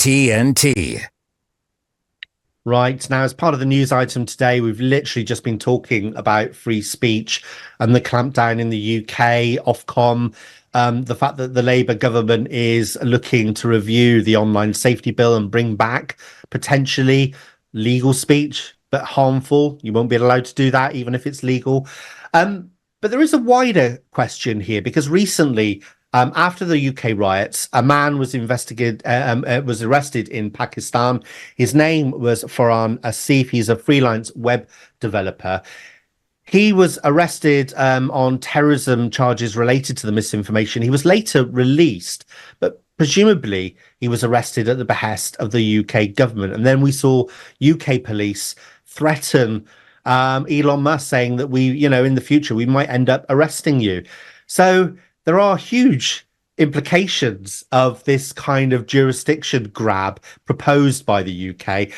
TNT. Right, now as part of the news item today, we've literally just been talking about free speech and the clampdown in the UK, Ofcom, the fact that the Labour government is looking to review the online safety bill and bring back potentially legal speech, but harmful. You won't be allowed to do that, even if it's legal. But there is a wider question here, because recently, after the UK riots, a man was was arrested in Pakistan. His name was Farhan Asif. He's a freelance web developer. He was arrested on terrorism charges related to the misinformation. He was later released, but presumably he was arrested at the behest of the UK government. And then we saw UK police threaten Elon Musk, saying that in the future, we might end up arresting you. So there are huge implications of this kind of jurisdiction grab proposed by the UK.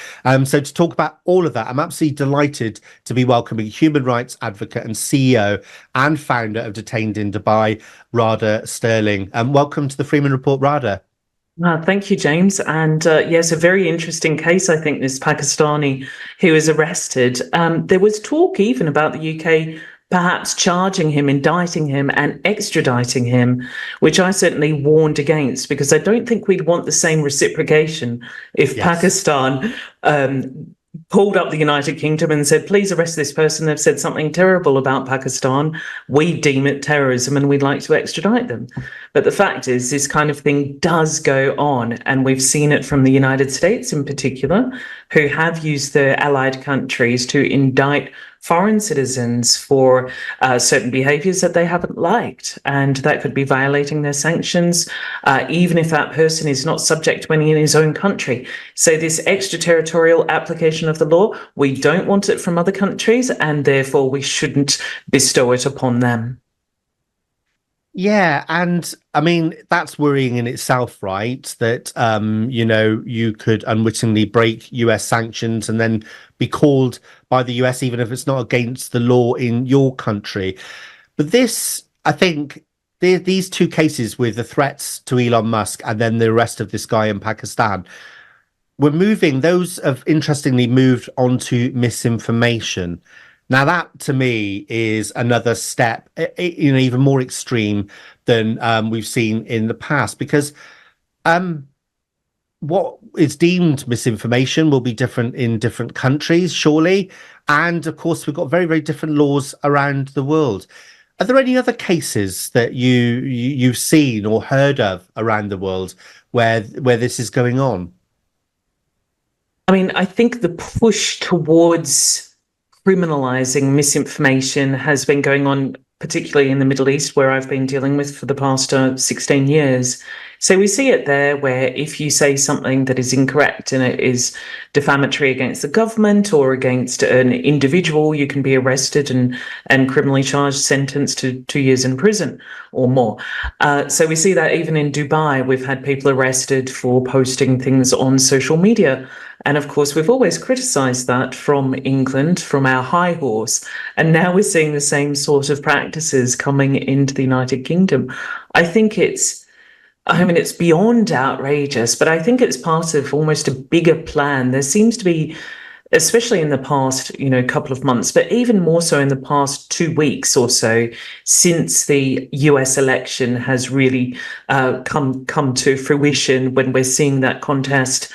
So to talk about all of that, I'm absolutely delighted to be welcoming human rights advocate and CEO and founder of Detained in Dubai, Radha Stirling. Welcome to the Freeman Report, Radha. Thank you, James. And yes, a very interesting case, I think, this Pakistani who was arrested. There was talk even about the UK perhaps charging him, indicting him and extraditing him, which I certainly warned against, because I don't think we'd want the same reciprocation if Pakistan pulled up the United Kingdom and said, please arrest this person. They've said something terrible about Pakistan. We deem it terrorism and we'd like to extradite them. But the fact is, this kind of thing does go on. And we've seen it from the United States in particular, who have used their allied countries to indict foreign citizens for certain behaviors that they haven't liked. And that could be violating their sanctions, even if that person is not subject to any in his own country. So this extraterritorial application of the law, we don't want it from other countries, and therefore we shouldn't bestow it upon them. Yeah, and I mean, that's worrying in itself, right? That, you could unwittingly break US sanctions and then be called by the US, even if it's not against the law in your country. But this, I think, these two cases with the threats to Elon Musk and then the arrest of this guy in Pakistan, those have interestingly moved onto misinformation. Now, that to me is another step, even more extreme than we've seen in the past, because what is deemed misinformation will be different in different countries, surely. And of course, we've got very, very different laws around the world. Are there any other cases that you've seen or heard of around the world where this is going on? I mean, I think the push towards criminalizing misinformation has been going on, particularly in the Middle East, where I've been dealing with for the past 16 years. So we see it there, where if you say something that is incorrect and it is defamatory against the government or against an individual, you can be arrested and criminally charged, sentenced to 2 years in prison or more. So we see that even in Dubai, we've had people arrested for posting things on social media. And of course, we've always criticised that from England, from our high horse. And now we're seeing the same sort of practices coming into the United Kingdom. I think it's beyond outrageous, but I think it's part of almost a bigger plan. There seems to be, especially in the past, couple of months, but even more so in the past 2 weeks or so, since the US election has really come to fruition, when we're seeing that contest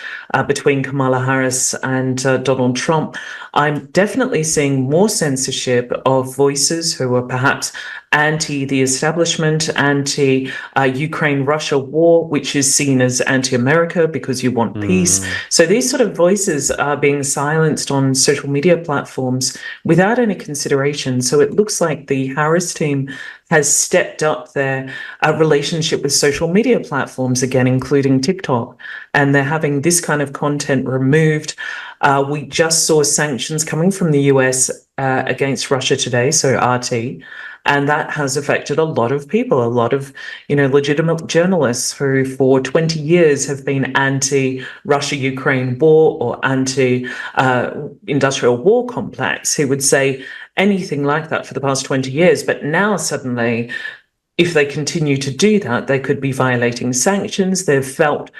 between Kamala Harris and Donald Trump, I'm definitely seeing more censorship of voices who are perhaps anti the establishment, anti Ukraine-Russia war, which is seen as anti-America because you want peace. So these sort of voices are being silenced on social media platforms without any consideration. So it looks like the Harris team has stepped up their relationship with social media platforms again, including TikTok, and they're having this kind of content removed. We just saw sanctions coming from the US against Russia today, so RT, and that has affected a lot of people, a lot of, legitimate journalists who for 20 years have been anti-Russia-Ukraine war or anti-industrial war complex, who would say anything like that for the past 20 years. But now suddenly, if they continue to do that, they could be violating sanctions. They've felt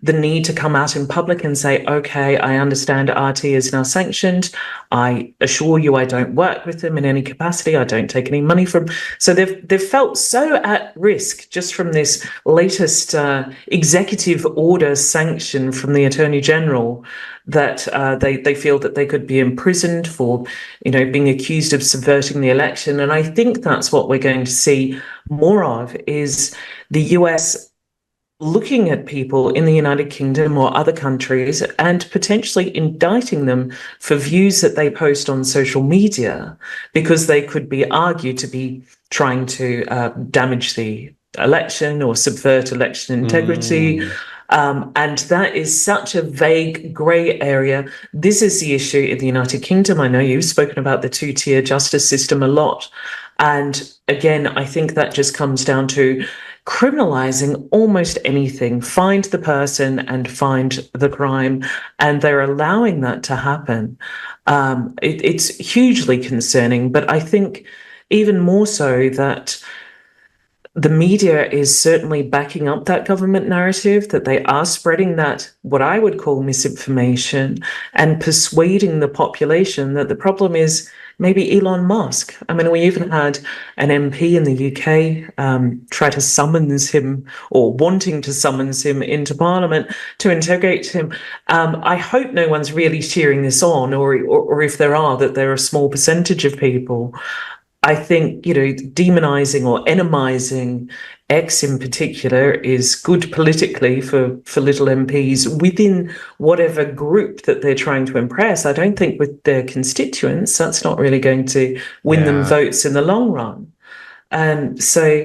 the need to come out in public and say, okay, I understand RT is now sanctioned. I assure you I don't work with them in any capacity. I don't take any money from. So they've felt so at risk just from this latest executive order sanction from the Attorney General that they feel that they could be imprisoned for, being accused of subverting the election. And I think that's what we're going to see more of, is the US looking at people in the United Kingdom or other countries and potentially indicting them for views that they post on social media, because they could be argued to be trying to damage the election or subvert election integrity. And that is such a vague grey area. This is the issue in the United Kingdom. I know you've spoken about the two-tier justice system a lot. And again, I think that just comes down to criminalizing almost anything. Find the person and find the crime, and they're allowing that to happen. It's hugely concerning, but I think even more so that the media is certainly backing up that government narrative, that they are spreading that, what I would call misinformation, and persuading the population that the problem is maybe Elon Musk. I mean, we even had an MP in the UK try to summons him, or wanting to summons him into Parliament to interrogate him. I hope no one's really cheering this on, or if there are, that they're a small percentage of people. I think, demonizing or enemy-izing X in particular is good politically for little MPs within whatever group that they're trying to impress. I don't think with their constituents, that's not really going to win them votes in the long run. So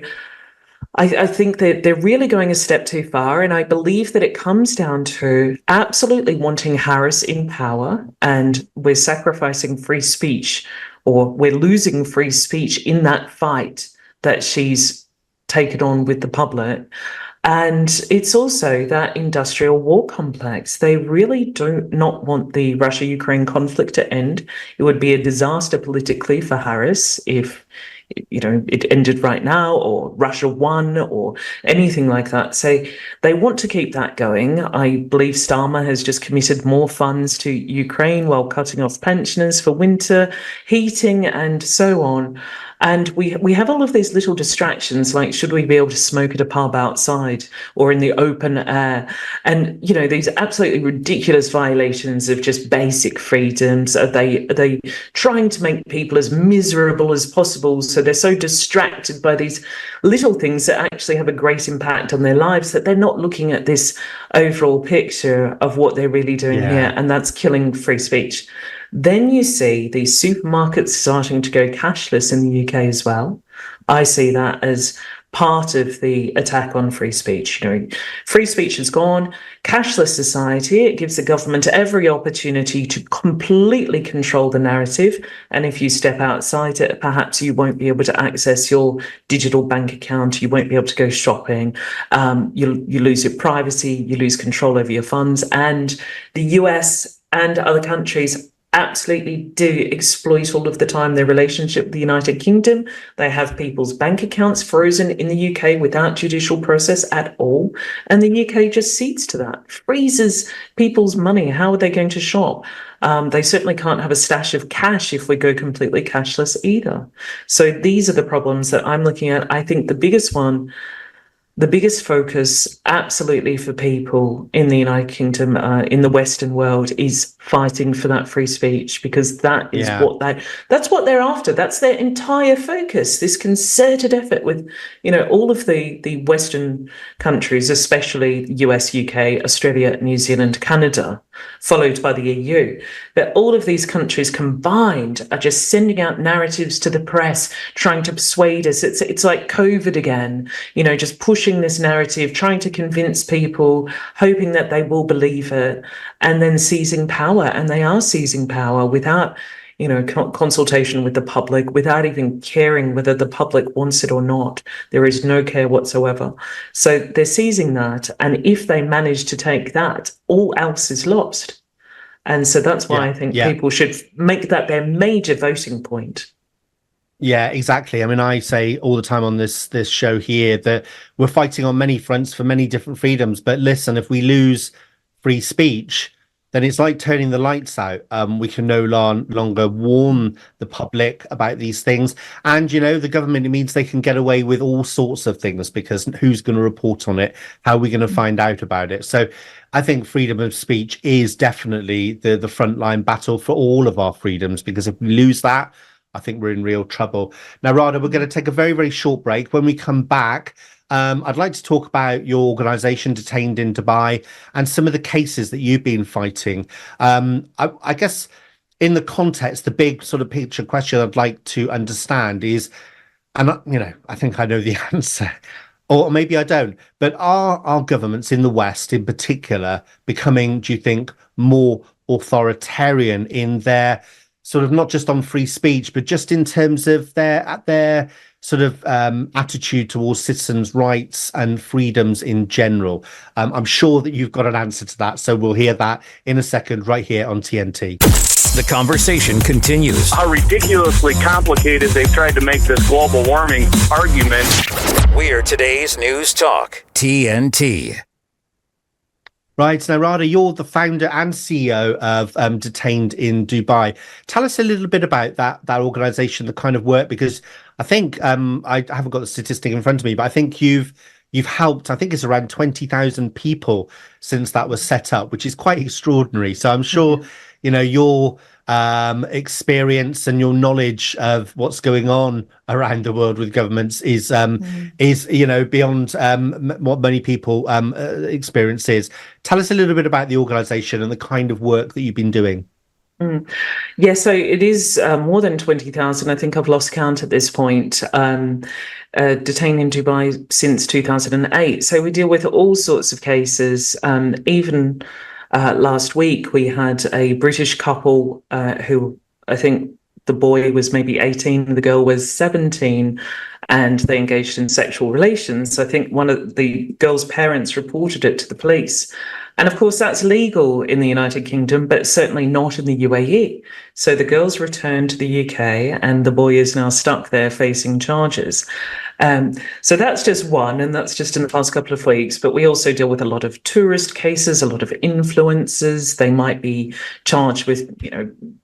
I think that they're really going a step too far. And I believe that it comes down to absolutely wanting Harris in power, and we're sacrificing free speech, or we're losing free speech in that fight that she's taken on with the public. And it's also that industrial war complex. They really do not want the Russia-Ukraine conflict to end. It would be a disaster politically for Harris if it ended right now, or Russia won, or anything like that. So they want to keep that going. I believe Starmer has just committed more funds to Ukraine while cutting off pensioners for winter heating and so on. And we have all of these little distractions, like should we be able to smoke at a pub outside or in the open air? And, these absolutely ridiculous violations of just basic freedoms. Are they trying to make people as miserable as possible? So they're so distracted by these little things that actually have a great impact on their lives that they're not looking at this overall picture of what they're really doing here. And that's killing free speech. Then you see these supermarkets starting to go cashless in the UK as well. I see that as part of the attack on free speech. Free speech is gone. Cashless society, it gives the government every opportunity to completely control the narrative. And if you step outside it, perhaps you won't be able to access your digital bank account. You won't be able to go shopping. You lose your privacy. You lose control over your funds. And the US and other countries absolutely do exploit all of the time their relationship with the United Kingdom. They have people's bank accounts frozen in the UK without judicial process at all. And the UK just cedes to that, freezes people's money. How are they going to shop? They certainly can't have a stash of cash if we go completely cashless either. So these are the problems that I'm looking at. I think the biggest focus absolutely for people in the United Kingdom, in the Western world, is fighting for that free speech, because that is that's what they're after. That's their entire focus, this concerted effort with, all of the Western countries, especially US, UK, Australia, New Zealand, Canada, followed by the EU. But all of these countries combined are just sending out narratives to the press, trying to persuade us. It's like COVID again, just pushing this narrative, trying to convince people, hoping that they will believe it, and then seizing power. And they are seizing power without, consultation with the public, without even caring whether the public wants it or not. There is no care whatsoever. So they're seizing that. And if they manage to take that, all else is lost. And so that's why I think people should make that their major voting point. Yeah, exactly. I mean, I say all the time on this show here that we're fighting on many fronts for many different freedoms. But listen, if we lose free speech, then it's like turning the lights out. We can no longer warn the public about these things. And, the government, it means they can get away with all sorts of things because who's going to report on it? How are we going to find out about it? So I think freedom of speech is definitely the frontline battle for all of our freedoms, because if we lose that, I think we're in real trouble. Now, Radha, we're going to take a very, very short break. When we come back, I'd like to talk about your organisation, Detained in Dubai, and some of the cases that you've been fighting. I guess in the context, the big sort of picture question I'd like to understand is, and I think I know the answer, or maybe I don't, but are our governments in the West in particular becoming, do you think, more authoritarian in their sort of, not just on free speech, but just in terms of their sort of attitude towards citizens' rights and freedoms in general? I'm sure that you've got an answer to that, so we'll hear that in a second right here on TNT. The conversation continues. How ridiculously complicated they've tried to make this global warming argument. We're today's News Talk, TNT. Right. Now, Radha, you're the founder and CEO of Detained in Dubai. Tell us a little bit about that organisation, the kind of work, because I think I haven't got the statistic in front of me, but I think you've helped, I think it's around 20,000 people since that was set up, which is quite extraordinary. So I'm sure, your experience and your knowledge of what's going on around the world with governments is beyond what many people experience. Tell us a little bit about the organisation and the kind of work that you've been doing. Yeah, so it is more than 20,000. I think I've lost count at this point. Detained in Dubai since 2008. So we deal with all sorts of cases. Even last week, we had a British couple who, I think the boy was maybe 18, the girl was 17, and they engaged in sexual relations. I think one of the girl's parents reported it to the police. And of course, that's legal in the United Kingdom, but certainly not in the UAE. So the girls returned to the UK and the boy is now stuck there facing charges. So that's just one, and that's just in the past couple of weeks. But we also deal with a lot of tourist cases, a lot of influencers. They might be charged with,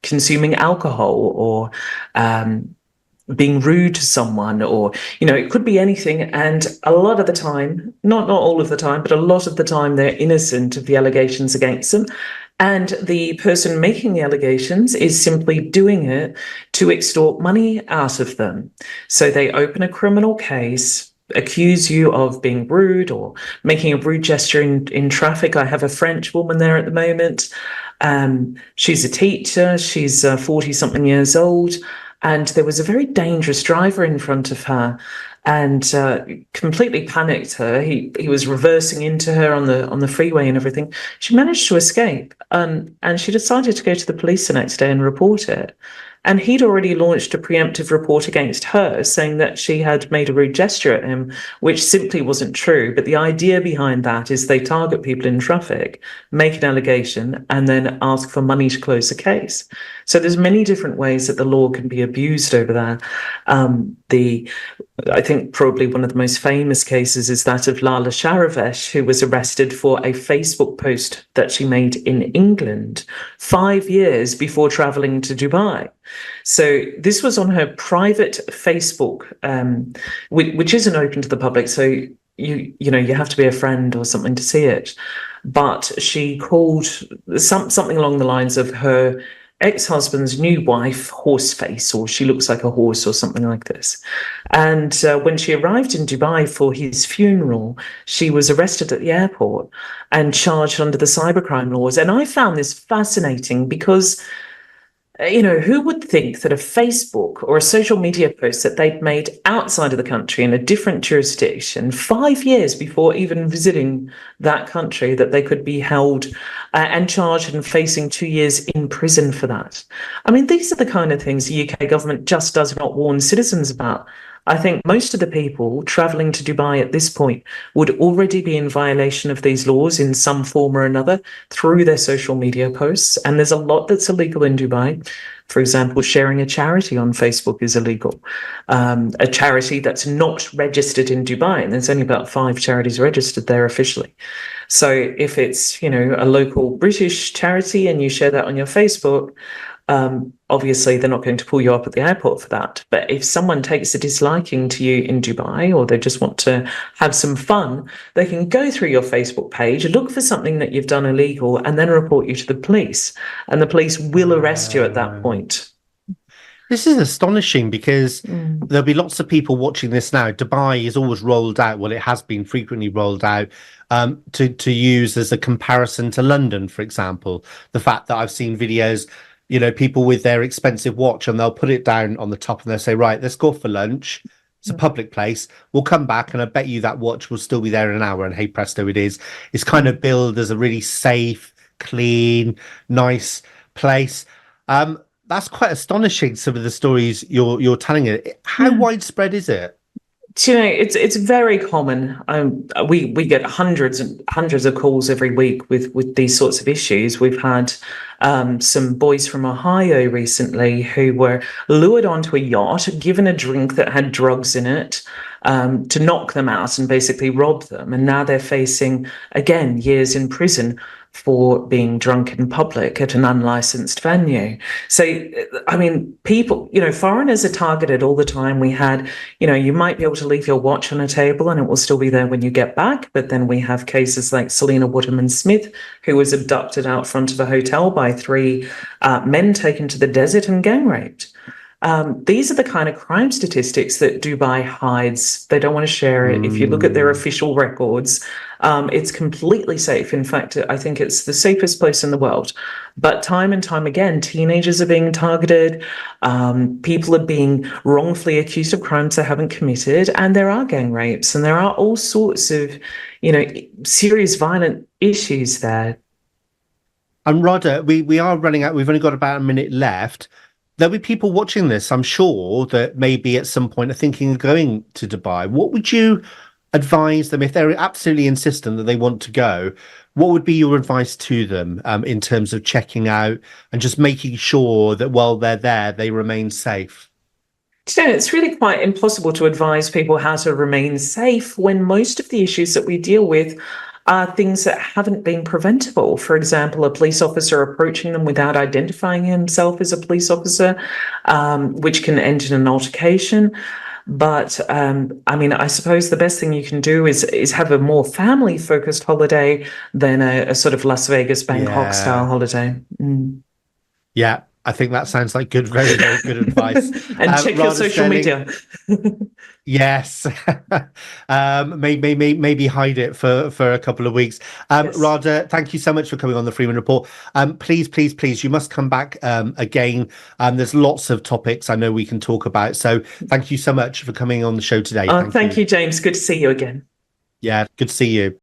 consuming alcohol or being rude to someone, or it could be anything. And a lot of the time, not all of the time, but a lot of the time, they're innocent of the allegations against them, and the person making the allegations is simply doing it to extort money out of them. So they open a criminal case, accuse you of being rude or making a rude gesture in traffic. I have a French woman there at the moment. She's a teacher. She's 40 something years old. And there was a very dangerous driver in front of her, and completely panicked her. He was reversing into her on the freeway and everything. She managed to escape, and she decided to go to the police the next day and report it. And he'd already launched a preemptive report against her, saying that she had made a rude gesture at him, which simply wasn't true. But the idea behind that is they target people in traffic, make an allegation, and then ask for money to close the case. So there's many different ways that the law can be abused over there. I think probably one of the most famous cases is that of Lala Sharavesh, who was arrested for a Facebook post that she made in England 5 years before traveling to Dubai. So this was on her private Facebook, which isn't open to the public. So you have to be a friend or something to see it. But she called something along the lines of her ex-husband's new wife Horseface, or she looks like a horse, or something like this. And when she arrived in Dubai for his funeral, she was arrested at the airport and charged under the cybercrime laws. And I found this fascinating because, who would think that a Facebook or a social media post that they'd made outside of the country in a different jurisdiction 5 years before even visiting that country, that they could be held and charged and facing 2 years in prison for that? I mean, these are the kind of things the UK government just does not warn citizens about. I think most of the people traveling to Dubai at this point would already be in violation of these laws in some form or another through their social media posts. And there's a lot that's illegal in Dubai. For example, sharing a charity on Facebook is illegal. A charity that's not registered in Dubai, and there's only about 5 charities registered there officially. So if it's, a local British charity and you share that on your Facebook, obviously they're not going to pull you up at the airport for that. But if someone takes a disliking to you in Dubai, or they just want to have some fun, they can go through your Facebook page, look for something that you've done illegal, and then report you to the police. And the police will arrest you at that point. This is astonishing because there'll be lots of people watching this now. Dubai is always rolled out. Well, it has been frequently rolled out to use as a comparison to London, for example. The fact that I've seen videos, people with their expensive watch, and they'll put it down on the top and they'll say, right, let's go for lunch. It's a public place. We'll come back and I bet you that watch will still be there in an hour. And hey, presto, it is. It's kind of billed as a really safe, clean, nice place. That's quite astonishing, some of the stories you're telling it. How widespread is it? It's very common. We get hundreds and hundreds of calls every week with these sorts of issues. We've had some boys from Ohio recently who were lured onto a yacht, given a drink that had drugs in it, to knock them out and basically rob them. And now they're facing, again, years in prison for being drunk in public at an unlicensed venue. So, people, foreigners are targeted all the time. We had, you might be able to leave your watch on a table and it will still be there when you get back. But then we have cases like Selena Waterman-Smith, who was abducted out front of a hotel by 3 men taken to the desert and gang raped. These are the kind of crime statistics that Dubai hides. They don't want to share it. If you look at their official records, it's completely safe. In fact, I think it's the safest place in the world. But time and time again, teenagers are being targeted. People are being wrongfully accused of crimes they haven't committed. And there are gang rapes and there are all sorts of, serious violent issues there. And Radha, we are running out. We've only got about a minute left. There'll be people watching this, I'm sure, that maybe at some point are thinking of going to Dubai. What would you advise them if they're absolutely insistent that they want to go? What would be your advice to them in terms of checking out and just making sure that while they're there, they remain safe? It's really quite impossible to advise people how to remain safe when most of the issues that we deal with are things that haven't been preventable. For example, a police officer approaching them without identifying himself as a police officer, which can end in an altercation. But I suppose the best thing you can do is have a more family-focused holiday than a sort of Las Vegas, Bangkok-style holiday. Yeah, I think that sounds like very, very good advice. And check your social media. Yes. Maybe hide it for a couple of weeks. Yes. Radha, thank you so much for coming on the Freeman Report. Please, you must come back again. There's lots of topics I know we can talk about. So thank you so much for coming on the show today. Thank you, James. Good to see you again. Yeah, good to see you.